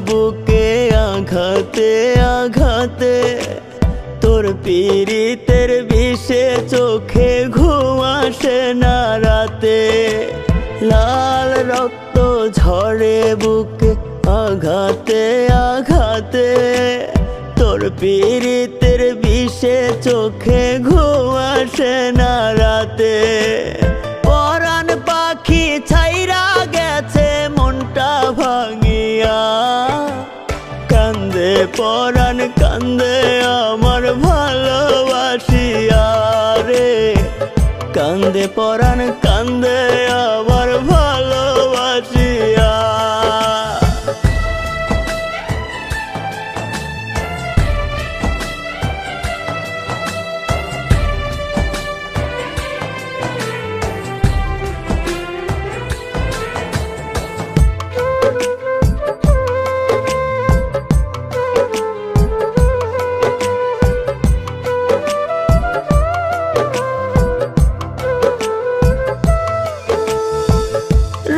বুকে আঘাতে আঘাতে তোর পীড়িতের বিষে চোখে ঘুম আসে না রাতে লাল রক্ত ঝরে বুকে আঘাতে আঘাতে তোর পীড়িতের বিষে চোখে ঘুম আসে না রাতে পরাণ পাখি ছাইরা গেছে মনটা ভাঙিয়া কান্দে পরাণ কান্দে আমার ভালোবাসিয়া রে কান্দে পরাণ কান্দে আমার ভালোবাসিয়া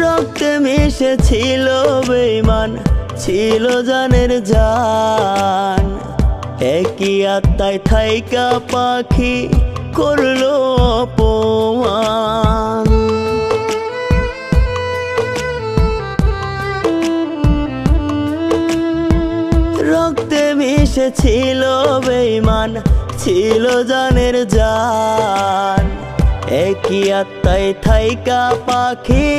রক্তে মিশে ছিল বেঈমান ছিল জানের জান একই আত্মায় থাইকা পাখি করলো অপমান রক্তে মিশে ছিল বেঈমান ছিল জানের জান একই আত্মায় থাইকা পাখি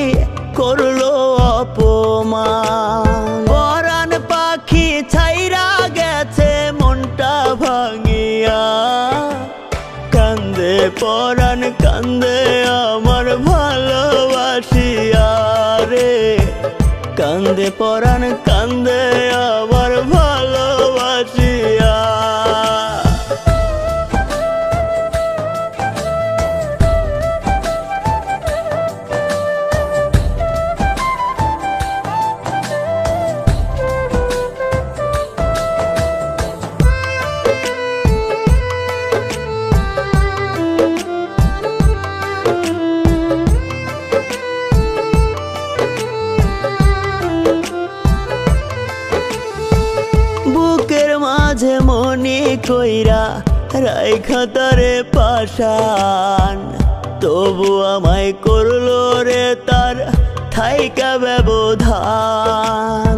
করলো অপমান পরাণ পাখি ছাইরা গেছে মনটা ভাঙিয়া কান্দে পরাণ কান্দে আমার ভালোবাসিয়া রে কান্দে পরাণ কান্দে আমার ভালোবাসিয়া বুকের মাঝে মনি কইরা রাইখা তারে পাশান তবু আমায় করলো রে তার থাইকা ব্যবধান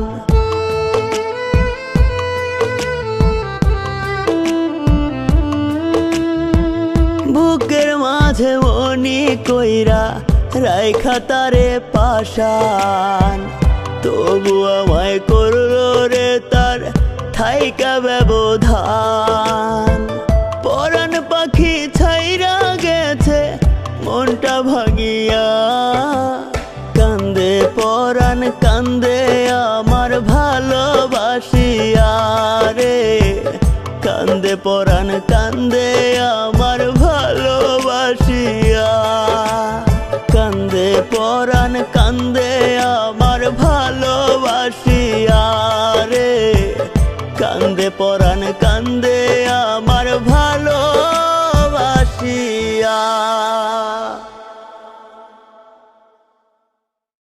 বুকের মাঝে মনি কইরা রাইখা তারে পাশান তবু আমায় করলো রে তার থাইকা ব্যবধান পরাণ পাখি ছাইরা গেছে মনটা ভাঙিয়া কান্দে পরাণ কান্দে আমার ভালোবাসিয়া রে কান্দে পরাণ কান্দে আমার ভালোবাসিয়া কান্দে পরাণ কান্দে আমার ভালোবাসিয়া রে কান্দে পরাণ কান্দে আমার ভালোবাসিয়া।